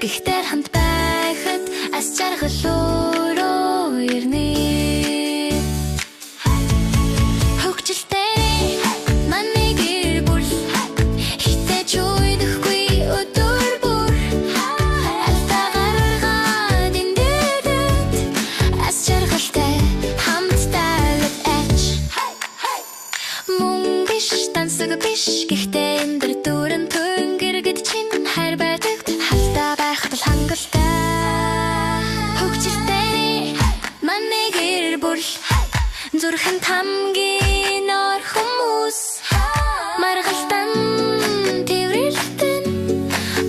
Гэхдээ хамт байхад аз жаргал өөрөө ирнэ. Хөгжилтэй манай гэр бүл хитэж уйдахгүй өдөр бүр алдаа гаргаад эндээд аз жаргалтай хамтдаа аж мөн биш тансаг биш гэхдээ энэ дөр дүүрэн төнгөргөд чинь хайр байдагт халтаа байхад л хангалттай. Хөгжилтэй манай гэр бүл зүрхэн тамгийн ор хүмүүс маргалтан тэрэлтэн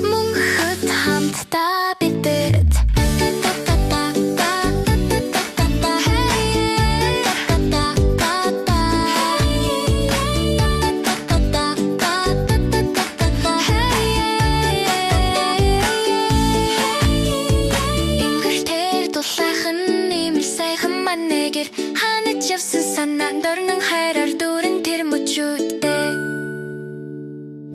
мөнхөд хамтдаа бидэд Ханаж явсан санаанд орнон